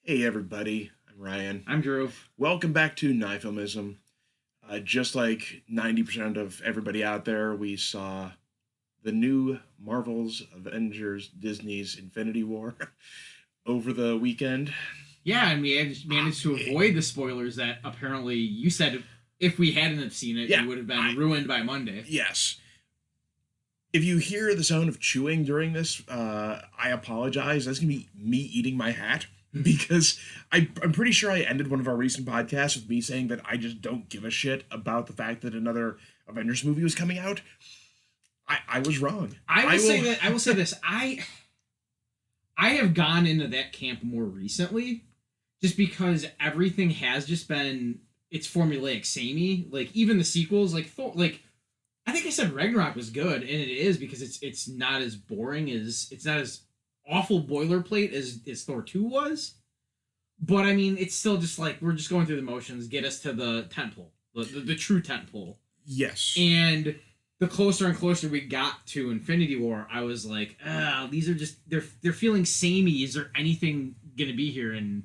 Hey everybody, I'm Ryan. I'm Drew. Welcome back to Nifilmism. Just like 90% of everybody out there, we saw the new Marvel's Avengers Disney's Infinity War over the weekend. Yeah, and we managed to avoid the spoilers that apparently you said if we hadn't have seen it, Yeah, it would have been ruined by Monday. Yes. If you hear the sound of chewing during this, I apologize. That's going to be me eating my hat because I'm pretty sure I ended one of our recent podcasts with me saying that I just don't give a shit about the fact that another Avengers movie was coming out. I was wrong. I will say this. I have gone into that camp more recently, just because everything has just been it's formulaic, samey. Like even the sequels, like Thor, like I think I said Ragnarok was good, and it is because it's not as boring as it's not as awful boilerplate as Thor 2 was. But I mean, it's still just like we're just going through the motions. Get us to the tentpole, the true tentpole. Yes. And the closer and closer we got to Infinity War, I was like, these are just they're feeling samey. Is there anything gonna be here? And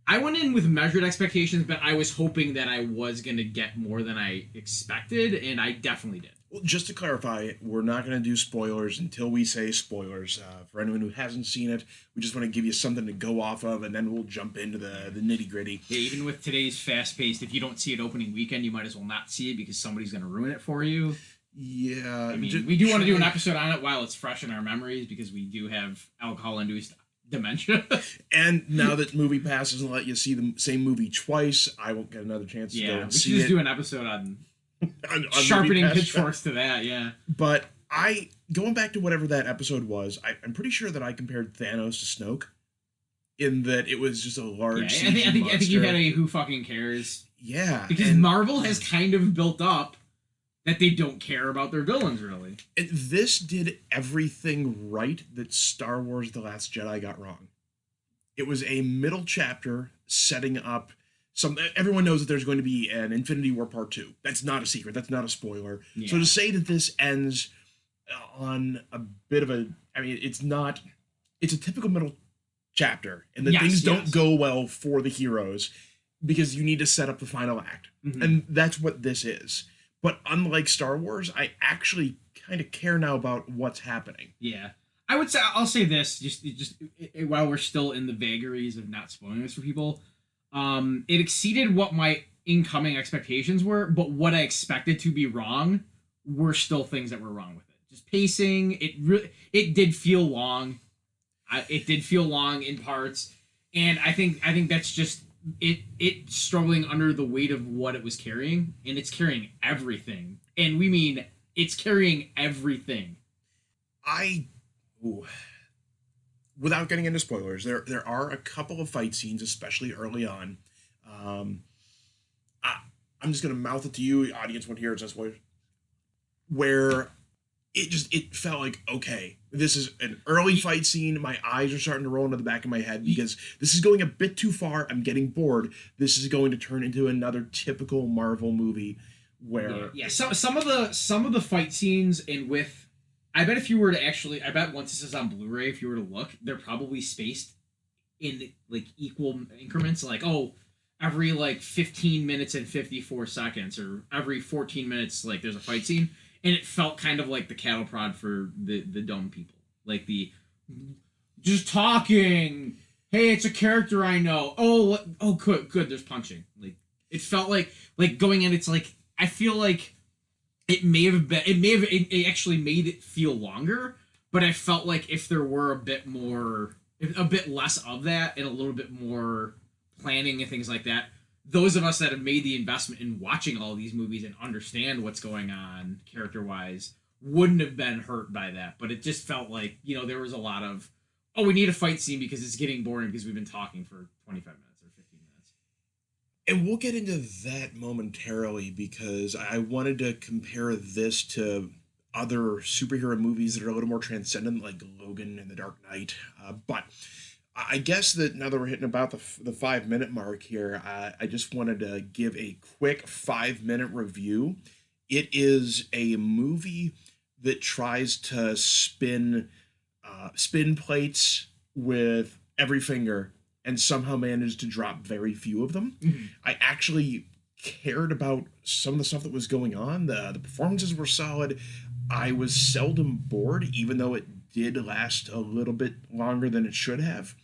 I went in with measured expectations, but I was hoping that I was gonna get more than I expected, and I definitely did. Well, just to clarify, we're not going to do spoilers until we say spoilers. For anyone who hasn't seen it, we just want to give you something to go off of, and then we'll jump into the nitty gritty. Yeah, even with today's fast paced, if you don't see it opening weekend, you might as well not see it because somebody's going to ruin it for you. Yeah. I mean, we do want to do an episode on it while it's fresh in our memories because we do have alcohol-induced dementia. And now that Movie Pass doesn't let you see the same movie twice, I won't get another chance to go and see it. We should just do an episode on sharpening pitchforks to that, yeah. But going back to whatever that episode was, I'm pretty sure that I compared Thanos to Snoke, in that it was just a large. Yeah, I think you had a who fucking cares. Yeah, because Marvel has kind of built up that they don't care about their villains really. And this did everything right that Star Wars: The Last Jedi got wrong. It was a middle chapter setting up. Everyone knows that there's going to be an Infinity War Part 2. That's not a secret. That's not a spoiler. Yeah. So to say that this ends on a bit of a... I mean, it's a typical middle chapter, and that things don't go well for the heroes because you need to set up the final act. Mm-hmm. And that's what this is. But unlike Star Wars, I actually kind of care now about what's happening. Yeah. I'll say this, just while we're still in the vagaries of not spoiling this for people... it exceeded what my incoming expectations were, but what I expected to be wrong were still things that were wrong with it. Just pacing, it did feel long. It did feel long in parts, and I think that's just it struggling under the weight of what it was carrying, and it's carrying everything, and we mean it's carrying everything. Without getting into spoilers, there are a couple of fight scenes, especially early on. I'm just gonna mouth it to you, audience won't hear it, just where it felt like, okay, this is an early fight scene. My eyes are starting to roll into the back of my head because this is going a bit too far. I'm getting bored. This is going to turn into another typical Marvel movie where some of the fight scenes and with. I bet if you were to I bet once this is on Blu-ray, if you were to look, they're probably spaced in like equal increments, like, every like 15 minutes and 54 seconds, or every 14 minutes, like there's a fight scene, and it felt kind of like the cattle prod for the dumb people, like the just talking. Hey, it's a character I know. Oh, good. There's punching. Like it felt like going in. It's like I feel like. It actually made it feel longer, but I felt like if there were a bit less of that and a little bit more planning and things like that, those of us that have made the investment in watching all these movies and understand what's going on character-wise wouldn't have been hurt by that. But it just felt like, there was a lot of, we need a fight scene because it's getting boring because we've been talking for 25 minutes. And we'll get into that momentarily because I wanted to compare this to other superhero movies that are a little more transcendent, like Logan and The Dark Knight. But I guess that now that we're hitting about the 5-minute mark here, I just wanted to give a quick 5-minute review. It is a movie that tries to spin plates with every finger and somehow managed to drop very few of them. Mhm. I actually cared about some of the stuff that was going on. The performances were solid. I was seldom bored, even though it did last a little bit longer than it should have.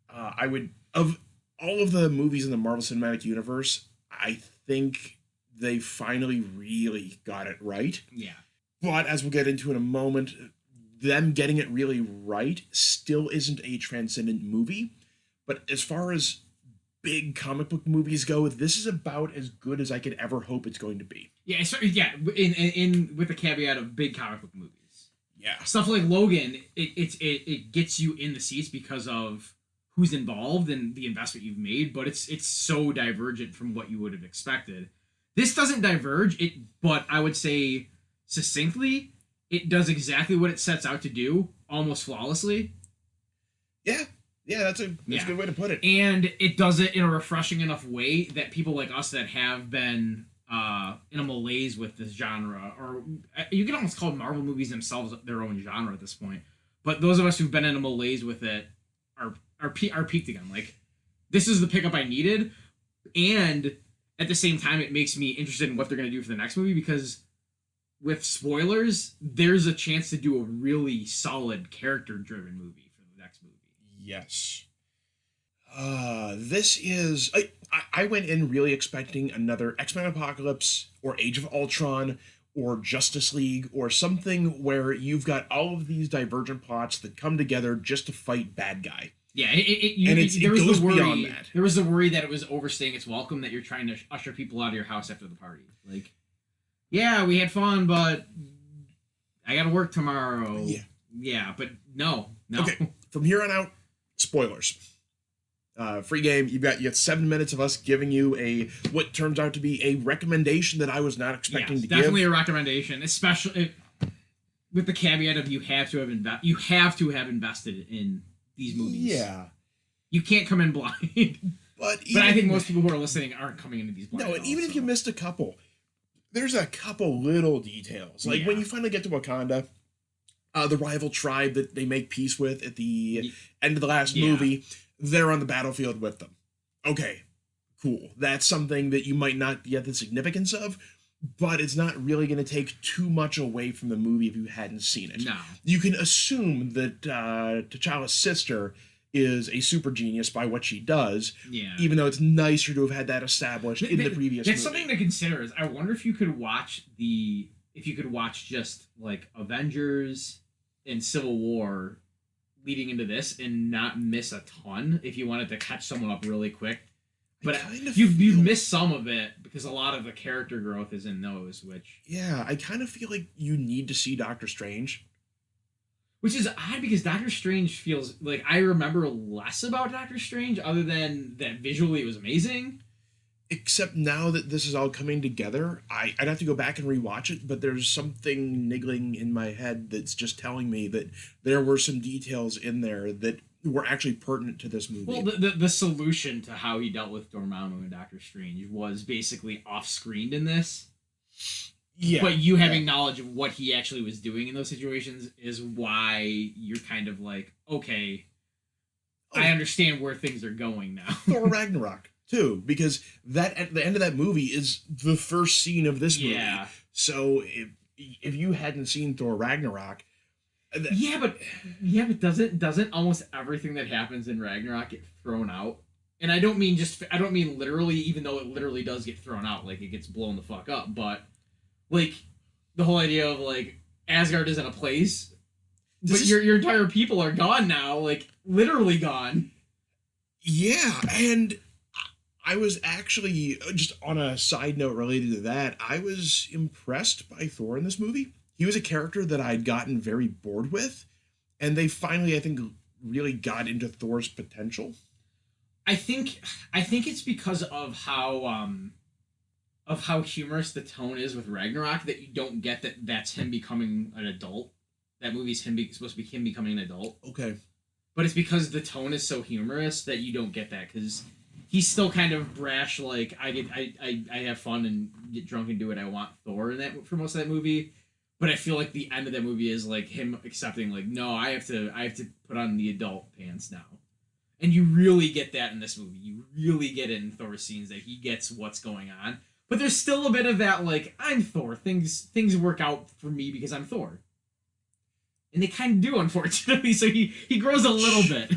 I would, of all of the movies in the Marvel Cinematic Universe, I think they finally really got it right. Yeah. But as we'll get into in a moment, them getting it really right still isn't a transcendent movie. But as far as big comic book movies go, this is about as good as I could ever hope it's going to be. Yeah, yeah. In with the caveat of big comic book movies. Yeah. Stuff like Logan, it gets you in the seats because of who's involved and the investment you've made, but it's so divergent from what you would have expected. This doesn't diverge, but I would say succinctly, it does exactly what it sets out to do, almost flawlessly. Yeah. Yeah, that's a good way to put it. And it does it in a refreshing enough way that people like us that have been in a malaise with this genre, or you can almost call Marvel movies themselves their own genre at this point. But those of us who've been in a malaise with it are peaked again. Like, this is the pickup I needed, and at the same time, it makes me interested in what they're going to do for the next movie, because with spoilers, there's a chance to do a really solid character-driven movie for the next movie. Yes. This is... I went in really expecting another X-Men Apocalypse or Age of Ultron or Justice League or something where you've got all of these divergent plots that come together just to fight bad guy. Yeah, it goes beyond that. There was the worry that it was overstaying its welcome, that you're trying to usher people out of your house after the party. Like, yeah, we had fun, but I gotta work tomorrow. Yeah, but no. Okay, from here on out, spoilers. Free game. You got 7 minutes of us giving you what turns out to be a recommendation that I was not expecting to definitely give. A recommendation, especially with the caveat of you have to have invested in these movies. Yeah, you can't come in blind. But I think most people who are listening aren't coming into these blind. No, and even if you missed a couple, there's a couple little details. Like when you finally get to Wakanda, the rival tribe that they make peace with at the end of the last movie, they're on the battlefield with them. Okay, cool. That's something that you might not get the significance of, but it's not really going to take too much away from the movie if you hadn't seen it. No. You can assume that T'Challa's sister is a super genius by what she does, even though it's nicer to have had that established in the previous movie. That's something to consider. Is I wonder if you could watch just like Avengers and Civil War leading into this and not miss a ton if you wanted to catch someone up really quick. But you miss some of it because a lot of the character growth is in those, which... Yeah, I kind of feel like you need to see Doctor Strange. Which is odd because Doctor Strange feels... Like, I remember less about Doctor Strange other than that visually it was amazing. Except now that this is all coming together, I'd have to go back and rewatch it, but there's something niggling in my head that's just telling me that there were some details in there that were actually pertinent to this movie. Well, the solution to how he dealt with Dormammu and Doctor Strange was basically off-screened in this. Yeah. But you having knowledge of what he actually was doing in those situations is why you're kind of like, okay, I understand where things are going now. Thor Ragnarok. Too, because that at the end of that movie is the first scene of this movie. Yeah. So if you hadn't seen Thor Ragnarok, but doesn't almost everything that happens in Ragnarok get thrown out? And I don't mean literally, even though it literally does get thrown out, like it gets blown the fuck up. But like the whole idea of like Asgard isn't a place, but your entire people are gone now, like literally gone. Yeah, and I was actually, just on a side note related to that, I was impressed by Thor in this movie. He was a character that I'd gotten very bored with, and they finally, I think, really got into Thor's potential. I think it's because of how humorous the tone is with Ragnarok that you don't get that's him becoming an adult. That movie's supposed to be him becoming an adult. Okay. But it's because the tone is so humorous that you don't get that, because he's still kind of brash, like I have fun and get drunk and do what I want Thor in that for most of that movie. But I feel like the end of that movie is like him accepting, like, no, I have to put on the adult pants now. And you really get that in this movie. You really get it in Thor's scenes that he gets what's going on. But there's still a bit of that, like, I'm Thor. Things work out for me because I'm Thor. And they kind of do, unfortunately. So he grows a little bit.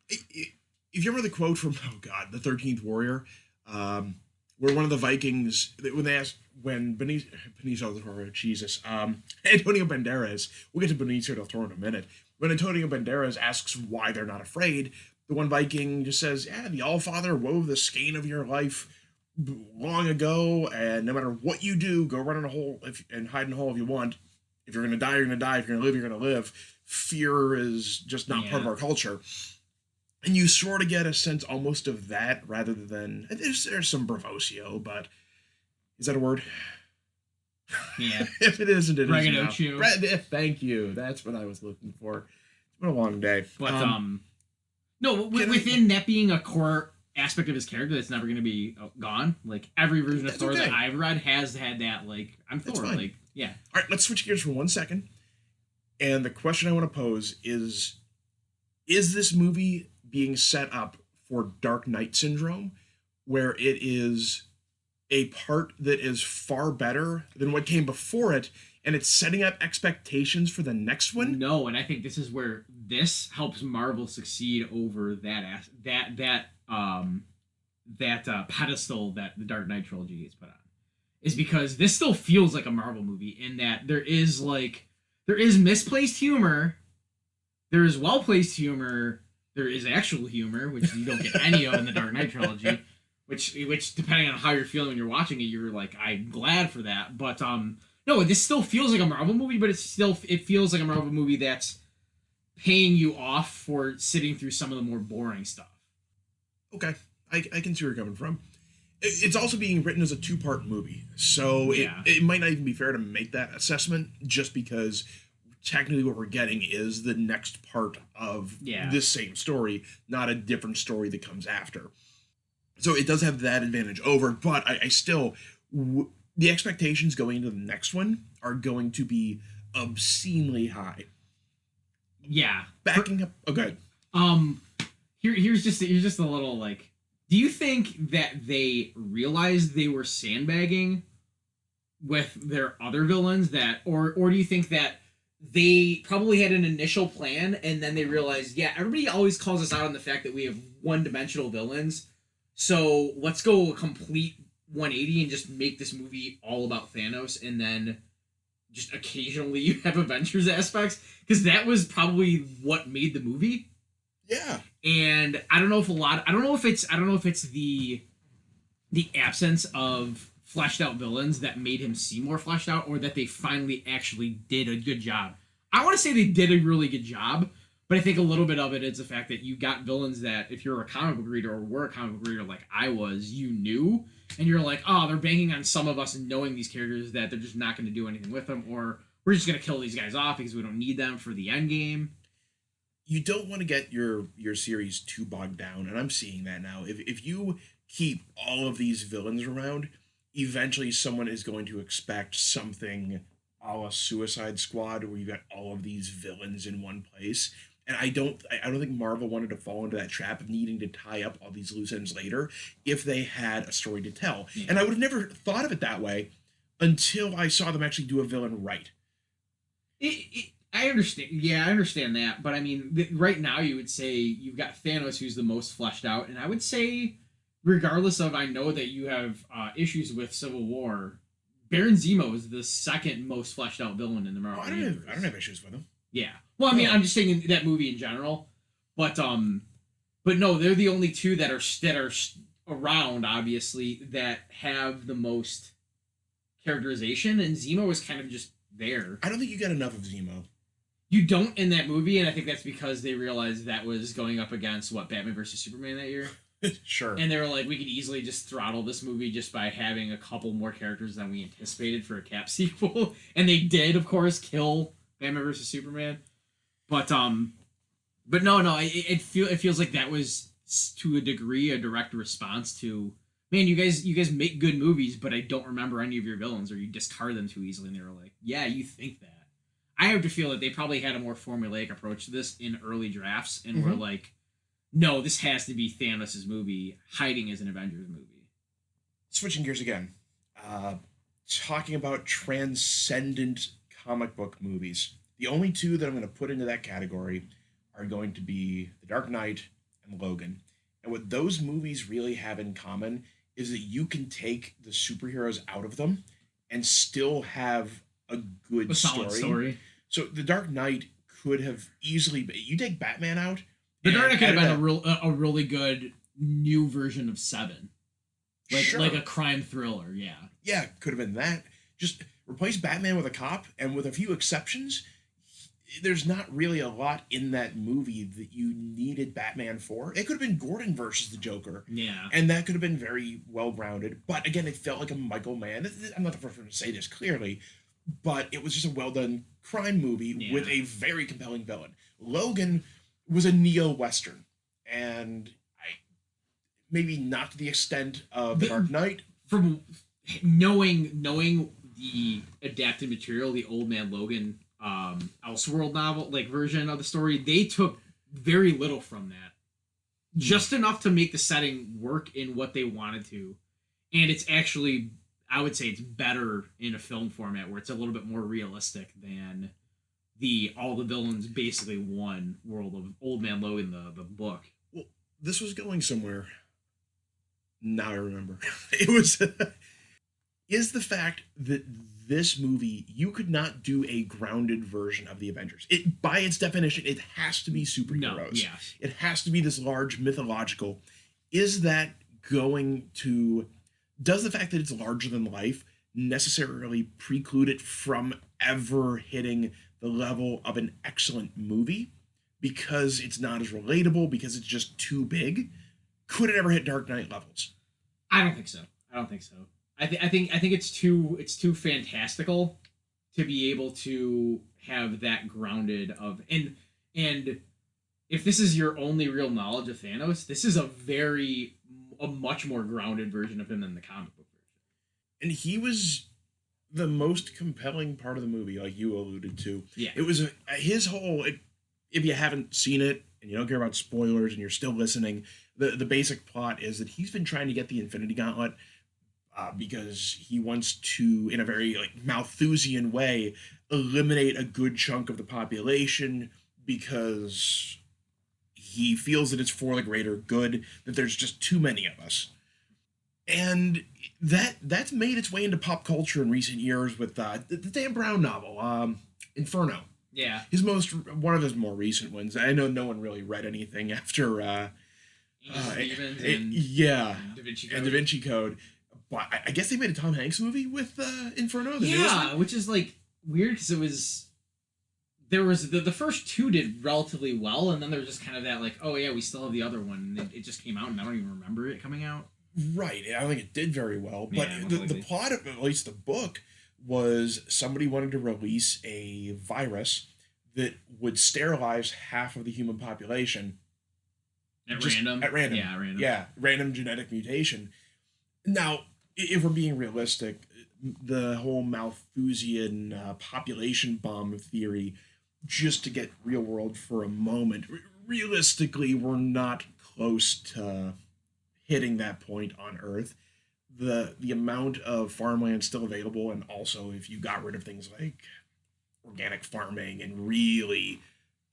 If you remember the quote from, oh God, the 13th Warrior, where one of the Vikings, when Benicio del Toro, Jesus, Antonio Banderas, we'll get to Benicio del Toro in a minute, when Antonio Banderas asks why they're not afraid, the one Viking just says, yeah, the Allfather wove the skein of your life long ago, and no matter what you do, go run in a hole and hide in a hole if you want. If you're going to die, you're going to die. If you're going to live, you're going to live. Fear is just not part of our culture. And you sort of get a sense almost of that rather than... There's some bravosio, but... Is that a word? Yeah. If it isn't, it is. Thank you. That's what I was looking for. It's been a long day. But, no, within that being a core aspect of his character that's never going to be gone, like, every version of Thor that I've read has had that, like, I'm Thor. Like, yeah. All right, let's switch gears for 1 second. And the question I want to pose is this movie being set up for Dark Knight syndrome, where it is a part that is far better than what came before it, and it's setting up expectations for the next one? No, and I think this is where this helps Marvel succeed over that pedestal that the Dark Knight trilogy is put on. Is because this still feels like a Marvel movie in that there is misplaced humor, there is well-placed humor, there is actual humor, which you don't get any of in the Dark Knight trilogy, which depending on how you're feeling when you're watching it, you're like, I'm glad for that. But no, this still feels like a Marvel movie, but it feels like a Marvel movie that's paying you off for sitting through some of the more boring stuff. Okay, I can see where you're coming from. It's also being written as a 2-part movie, so it might not even be fair to make that assessment just because technically what we're getting is the next part of this same story, not a different story that comes after. So it does have that advantage over, but I still... the expectations going into the next one are going to be obscenely high. Yeah. Backing up... Oh, go ahead. Here's just a little, like... Do you think that they realized they were sandbagging with their other villains or do you think that they probably had an initial plan and then they realized, everybody always calls us out on the fact that we have one-dimensional villains, so let's go a complete 180 and just make this movie all about Thanos, and then just occasionally you have Avengers aspects, because that was probably what made the movie. Yeah. And I don't know if it's the absence of fleshed out villains that made him seem more fleshed out, or that they finally actually did a good job. I want to say they did a really good job, but I think a little bit of it is the fact that you got villains that, if you're a comic book reader or were a comic book reader like I was, you knew, and you're like, oh, they're banking on some of us knowing these characters that they're just not going to do anything with them, or we're just going to kill these guys off because we don't need them for the end game. You don't want to get your series too bogged down, and I'm seeing that now. If you keep all of these villains around, eventually someone is going to expect something a la Suicide Squad, where you got all of these villains in one place. And I don't think Marvel wanted to fall into that trap of needing to tie up all these loose ends later if they had a story to tell. Yeah. And I would have never thought of it that way until I saw them actually do a villain right. I understand. Yeah, I understand that. But I mean, right now you would say you've got Thanos, who's the most fleshed out. And I would say, regardless of, I know that you have issues with Civil War, Baron Zemo is the second most fleshed out villain in the Marvel universe. I don't have issues with him. Yeah. Well, I mean, I'm just saying that movie in general. But no, they're the only two that are around, obviously, that have the most characterization. And Zemo is kind of just there. I don't think you get enough of Zemo. You don't in that movie, and I think that's because they realized that was going up against, Batman vs. Superman that year? Sure. And they were like, we could easily just throttle this movie just by having a couple more characters than we anticipated for a Cap sequel. And they did, of course, kill Batman vs. Superman. But no, it feels like that was, to a degree, a direct response to, man, you guys make good movies, but I don't remember any of your villains, or you discard them too easily. And they were like, yeah, you think that. I have to feel that they probably had a more formulaic approach to this in early drafts, and were like, no, this has to be Thanos' movie hiding as an Avengers movie. Switching gears again, uh, talking about transcendent comic book movies. The only two that I'm going to put into that category are going to be The Dark Knight and Logan. And what those movies really have in common is that you can take the superheroes out of them and still have a good A solid story. So The Dark Knight could have easily been, you take Batman out. The Dark Knight could have been a really good new version of Seven. Like a crime thriller, yeah. Yeah, could have been that. Just replace Batman with a cop, and with a few exceptions, there's not really a lot in that movie that you needed Batman for. It could have been Gordon versus the Joker. Yeah. And that could have been very well grounded. But again, it felt like a Michael Mann. I'm not the first one to say this clearly, but it was just a well done crime movie with a very compelling villain. Logan was a neo-Western. And maybe not to the extent of The Dark Knight. From knowing the adapted material, the Old Man Logan Elseworld novel version of the story, they took very little from that. Just enough to make the setting work in what they wanted to. And it's actually, I would say it's better in a film format where it's a little bit more realistic than all the villains basically one world of Old Man Logan, the book. Well, this was going somewhere. Now I remember. It was is the fact that this movie, you could not do a grounded version of the Avengers. It, by its definition, it has to be superheroes. No, yes. It has to be this large mythological. Is that going to, does the fact that it's larger than life necessarily preclude it from ever hitting the level of an excellent movie? Because it's not as relatable, because it's just too big? Could it ever hit Dark Knight levels? I don't think so. I think it's too fantastical to be able to have that grounded of and if this is your only real knowledge of Thanos, this is a much more grounded version of him than the comic book version. And he was the most compelling part of the movie, like you alluded to. Yeah. It was his whole. If you haven't seen it and you don't care about spoilers and you're still listening, the basic plot is that he's been trying to get the Infinity Gauntlet because he wants to, in a very Malthusian way, eliminate a good chunk of the population because he feels that it's for the greater good, that there's just too many of us. And that's made its way into pop culture in recent years with the Dan Brown novel, Inferno. Yeah. One of his more recent ones. I know no one really read anything after Stevens and Da Vinci Code. And Da Vinci Code. But I guess they made a Tom Hanks movie with Inferno. Which is weird because there was the first two did relatively well, and then there was just kind of that oh yeah, we still have the other one, and it just came out, and I don't even remember it coming out. Right. I don't think it did very well, but Yeah, the plot of at least the book was somebody wanted to release a virus that would sterilize half of the human population. At random? Yeah, random. Yeah, random genetic mutation. Now, if we're being realistic, the whole Malthusian population bomb theory, just to get real world for a moment, realistically, we're not close to hitting that point on Earth. The amount of farmland still available, and also if you got rid of things like organic farming and really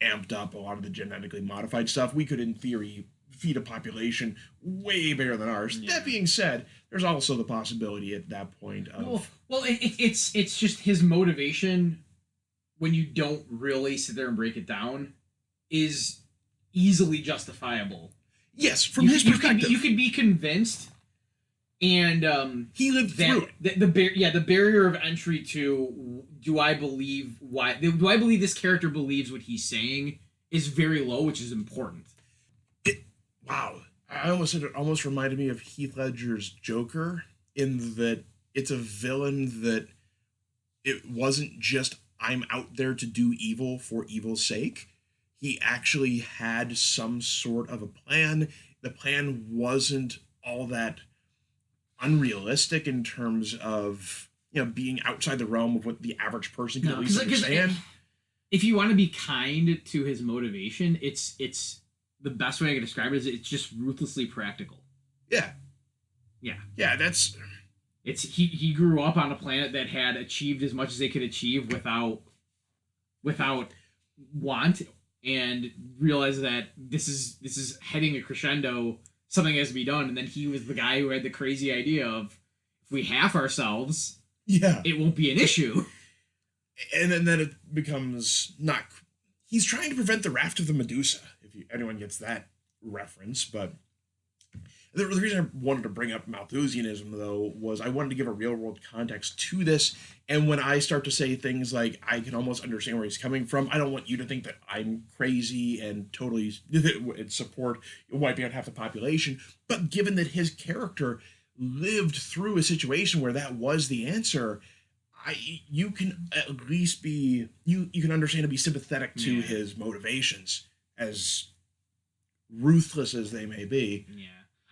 amped up a lot of the genetically modified stuff, we could in theory feed a population way bigger than ours. Yeah. That being said, there's also the possibility at that point of it's just his motivation, when you don't really sit there and break it down, is easily justifiable. Yes, from his perspective, you could be convinced. And he lived through it. The barrier of entry to do I believe this character believes what he's saying is very low, which is important. Wow, I almost reminded me of Heath Ledger's Joker, in that it's a villain that it wasn't just I'm out there to do evil for evil's sake. He actually had some sort of a plan. The plan wasn't all that unrealistic in terms of being outside the realm of what the average person could at least understand. If you want to be kind to his motivation, it's the best way I can describe it is it's just ruthlessly practical. Yeah. Yeah. Yeah, that's It's he grew up on a planet that had achieved as much as they could achieve without want, and realized that this is heading a crescendo, something has to be done, and then he was the guy who had the crazy idea of, if we half ourselves, yeah. it won't be an issue. And then it becomes not. He's trying to prevent the raft of the Medusa, if anyone gets that reference. But the reason I wanted to bring up Malthusianism, though, was I wanted to give a real world context to this. And when I start to say things like, I can almost understand where he's coming from, I don't want you to think that I'm crazy and totally support wiping out half the population. But given that his character lived through a situation where that was the answer, you can at least be you can understand and be sympathetic to his motivations, as ruthless as they may be. Yeah,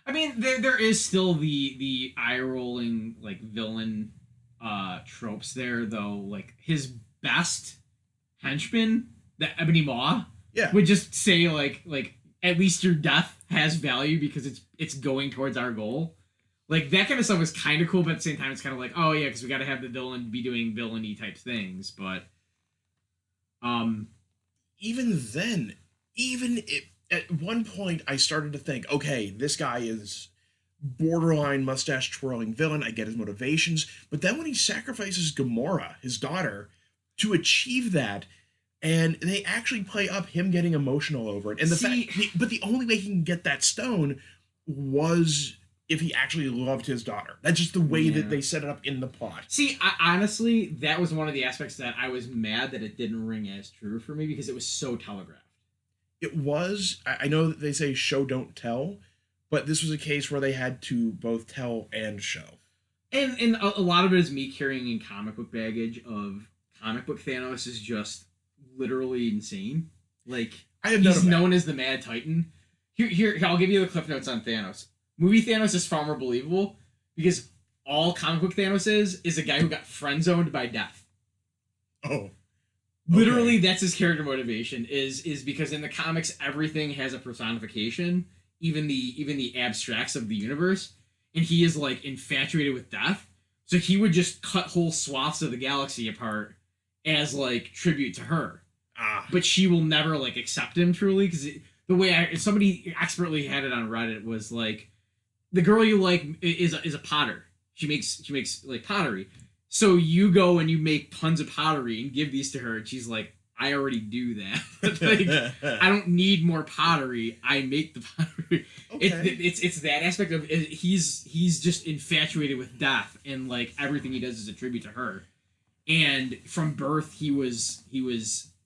I mean, there is still the eye rolling like villain tropes there, though. Like his best henchman, the Ebony Maw, would just say like at least your death has value because it's going towards our goal. Like, that kind of stuff was kind of cool, but at the same time, it's kind of like, oh, yeah, because we got to have the villain be doing villainy type things. But, even then, at one point, I started to think, okay, this guy is borderline mustache twirling villain. I get his motivations. But then when he sacrifices Gamora, his daughter, to achieve that, and they actually play up him getting emotional over it. And but the only way he can get that stone was if he actually loved his daughter. That's just the way that they set it up in the plot. See, honestly, that was one of the aspects that I was mad that it didn't ring as true for me, because it was so telegraphed. It was. I know that they say show, don't tell, but this was a case where they had to both tell and show. And a lot of it is me carrying in comic book baggage of comic book Thanos is just literally insane. Like, he's known as the Mad Titan. Here, I'll give you the cliff notes on Thanos. Movie Thanos is far more believable because all comic book Thanos is a guy who got friend-zoned by death. Oh. Okay. Literally, that's his character motivation, is because in the comics, everything has a personification, even the abstracts of the universe, and he is, like, infatuated with death, so he would just cut whole swaths of the galaxy apart as, like, tribute to her. But she will never, like, accept him truly, because the way somebody expertly had it on Reddit was, like, the girl you like is a potter. She makes like pottery. So you go and you make tons of pottery and give these to her, and she's like, I already do that. Like, I don't need more pottery. I make the pottery. Okay. It's that aspect of he's just infatuated with death, and like everything he does is a tribute to her. And from birth, he was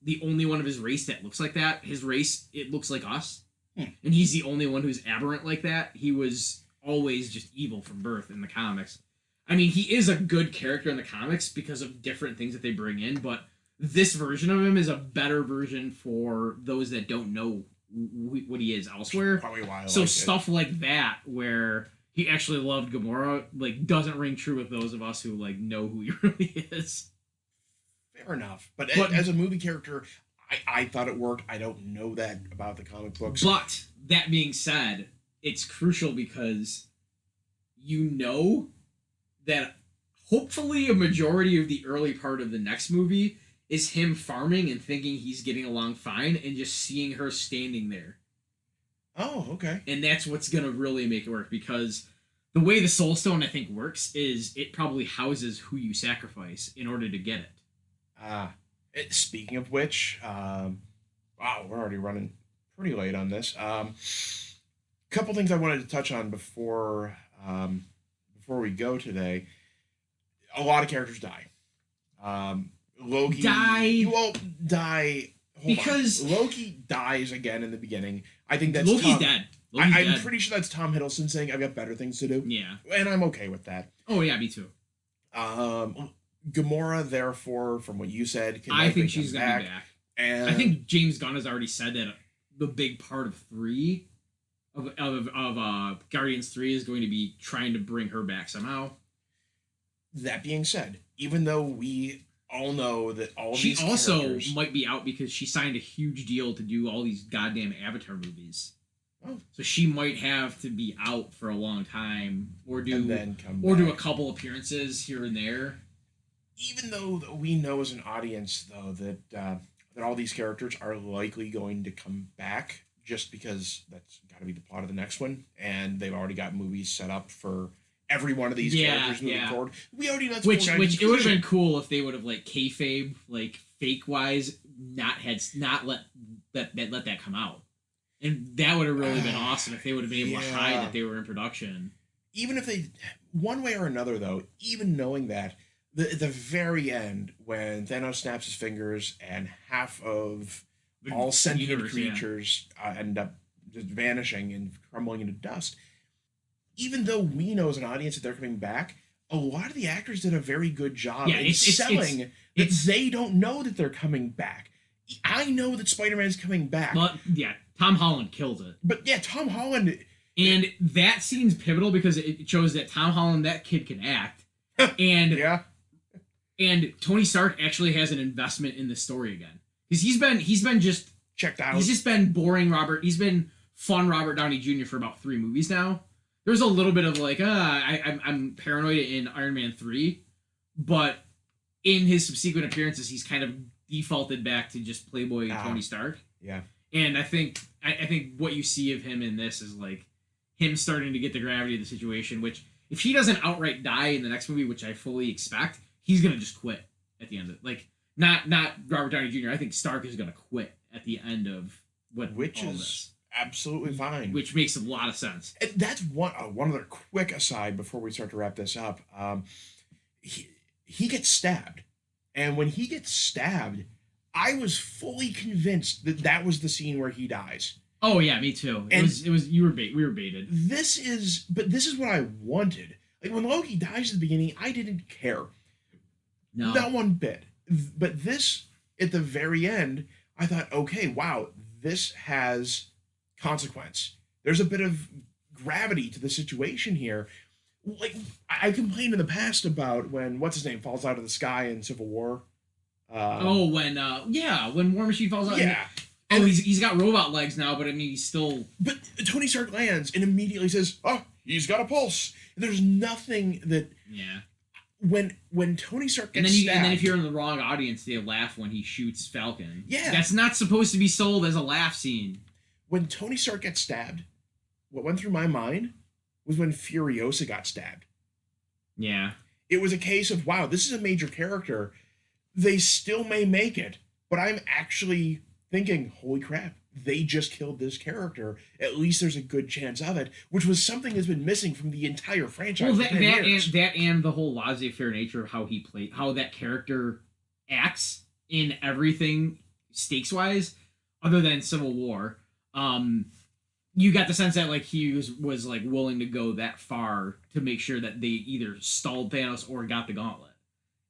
the only one of his race that looks like that. His race, it looks like us, and he's the only one who's aberrant like that. He was always just evil from birth in the comics. I mean, he is a good character in the comics because of different things that they bring in, but this version of him is a better version for those that don't know what he is elsewhere. Probably why I so stuff like that, where he actually loved Gamora, like, doesn't ring true with those of us who like know who he really is. Fair enough, but as a movie character, I thought it worked. I don't know that about the comic books. But that being said, it's crucial because you know that hopefully a majority of the early part of the next movie is him farming and thinking he's getting along fine and just seeing her standing there. Oh, okay. And that's what's going to really make it work, because the way the Soul Stone, I think, works is it probably houses who you sacrifice in order to get it. Speaking of which, wow, we're already running pretty late on this. Couple things I wanted to touch on before we go today. A lot of characters die. Loki won't die because Loki dies again in the beginning. I think that's Loki's dead. I'm pretty sure that's Tom Hiddleston saying I've got better things to do. Yeah, and I'm okay with that. Oh yeah, me too. Gamora, therefore, from what you said, I think she's gonna be back. And I think James Gunn has already said that the big part of Guardians 3 is going to be trying to bring her back somehow. That being said, even though we all know that all She these also characters... might be out because she signed a huge deal to do all these goddamn Avatar movies. Oh. So she might have to be out for a long time, or do And then come do a back. couple appearances here and there. Even though we know as an audience, though, that all these characters are likely going to come back, just because that's got to be the plot of the next one, and they've already got movies set up for every one of these characters moving forward. We already know that's which it would have been cool if they would have like kayfabe, like fake wise, not let that come out, and that would have really been awesome if they would have been able to hide that they were in production. Even if they, one way or another, though, even knowing that, at the very end, when Thanos snaps his fingers and half of all sentient creatures end up just vanishing and crumbling into dust, even though we know as an audience that they're coming back, a lot of the actors did a very good job in selling that they don't know that they're coming back. I know that Spider-Man's coming back. But yeah, Tom Holland kills it. But yeah, Tom Holland... And that scene's pivotal because it shows that Tom Holland, that kid, can act. And and Tony Stark actually has an investment in the story again. Because he's been just... checked out. He's just been boring He's been fun Robert Downey Jr. for about 3 movies now. There's a little bit of like, I'm paranoid in Iron Man 3, but in his subsequent appearances, he's kind of defaulted back to just Playboy Tony Stark. Yeah. And I think what you see of him in this is like him starting to get the gravity of the situation, which if he doesn't outright die in the next movie, which I fully expect, he's going to just quit at the end of it. Like, not Robert Downey Jr. I think Stark is going to quit at the end of this. Absolutely fine. Which makes a lot of sense. And that's one other quick aside before we start to wrap this up. He gets stabbed. And when he gets stabbed, I was fully convinced that was the scene where he dies. Oh yeah, me too. It was we were baited. This is what I wanted. Like when Loki dies at the beginning, I didn't care. No. Not one bit. But this, at the very end, I thought, okay, wow, this has consequence. There's a bit of gravity to the situation here. Like, I complained in the past about when, what's his name, falls out of the sky in Civil War. When War Machine falls out. Yeah. And he's got robot legs now, but I mean, he's still... But Tony Stark lands and immediately says, oh, he's got a pulse. There's nothing that... Yeah. When Tony Stark gets stabbed... And then if you're in the wrong audience, they laugh when he shoots Falcon. Yeah. That's not supposed to be sold as a laugh scene. When Tony Stark gets stabbed, what went through my mind was when Furiosa got stabbed. Yeah. It was a case of, wow, this is a major character. They still may make it, but I'm actually thinking, holy crap, they just killed this character. At least there's a good chance of it, which was something that's been missing from the entire franchise. Well, that and the whole laissez-faire nature of how he played, how that character acts in everything stakes-wise, other than Civil War. You got the sense that like he was like willing to go that far to make sure that they either stalled Thanos or got the gauntlet.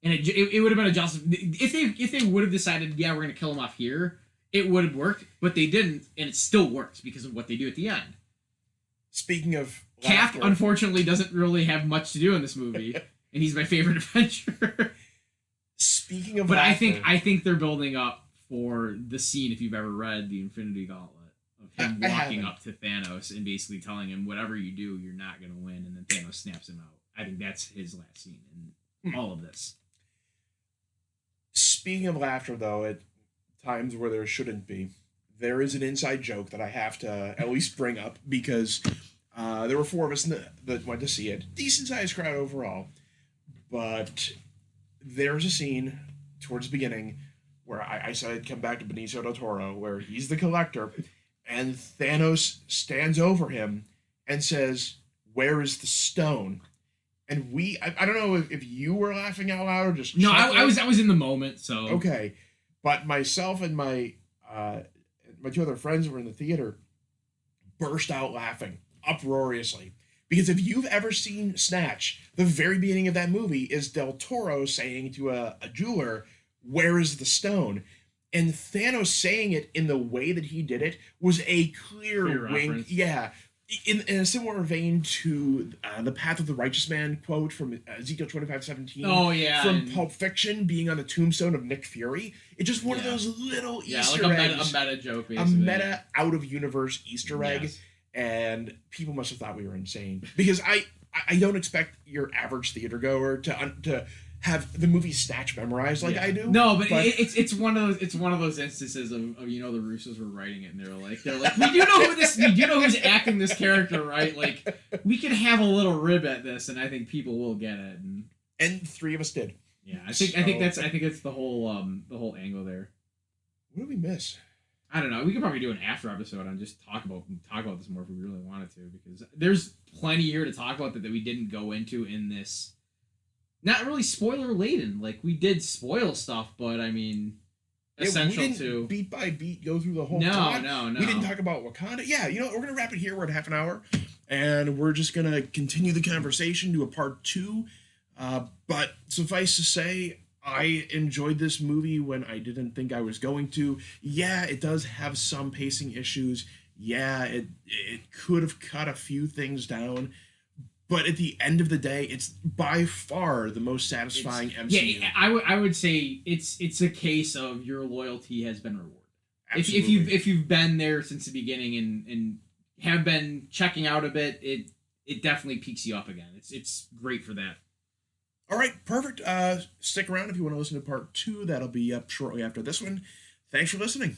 And it would have been a justice if they would have decided, yeah, we're gonna kill him off here, it would have worked, but they didn't, and it still works because of what they do at the end. Speaking of Cap, unfortunately, doesn't really have much to do in this movie, and he's my favorite Avenger. Speaking of, but laughter, I think they're building up for the scene. If you've ever read the Infinity Gauntlet, of him walking up to Thanos and basically telling him, whatever you do, you're not gonna win, and then Thanos snaps him out. I think that's his last scene in all of this. Speaking of laughter, though, at times where there shouldn't be, there is an inside joke that I have to at least bring up because there were 4 of us that went to see it. Decent sized crowd overall. But there's a scene towards the beginning where I said I'd come back to Benicio del Toro, where he's the collector, and Thanos stands over him and says, "Where is the stone?" And I don't know if you were laughing out loud or just... No, I was in the moment, so... Okay. But myself and my 2 other friends who were in the theater burst out laughing uproariously. Because if you've ever seen Snatch, the very beginning of that movie is Del Toro saying to a jeweler, "Where is the stone?" And Thanos saying it in the way that he did it was a clear wink. Reference. Yeah. in a similar vein to the Path of the Righteous Man quote from Ezekiel 25:17. Oh yeah, From and, Pulp Fiction being on the tombstone of Nick Fury. It's just one of yeah. those little Yeah, Easter like eggs. a meta joke, A basically. meta out of universe Easter egg. Yes. And people must have thought we were insane. Because I don't expect your average theater goer to have the movie Snatch memorized like Yeah. I do. No, but it's one of those instances of you know the Russos were writing it and they're like we do know who's acting this character, right? Like we can have a little rib at this and I think people will get it. And three of us did. Yeah, I think it's the whole angle there. What did we miss? I don't know. We could probably do an after episode on just talk about this more if we really wanted to, because there's plenty here to talk about that we didn't go into in this. Not really spoiler laden. Like we did spoil stuff, but I mean, essential we didn't to beat by beat go through the whole. No. We didn't talk about Wakanda. Yeah, we're gonna wrap it here. We're at half an hour, and we're just gonna continue the conversation to a part 2. But suffice to say, I enjoyed this movie when I didn't think I was going to. Yeah, it does have some pacing issues. Yeah, it could have cut a few things down. But at the end of the day, it's by far the most satisfying MCU. Yeah, I would say it's a case of your loyalty has been rewarded. Absolutely. If you've been there since the beginning and have been checking out a bit, it definitely peaks you up again. It's great for that. All right, perfect. Stick around if you want to listen to part 2. That'll be up shortly after this one. Thanks for listening.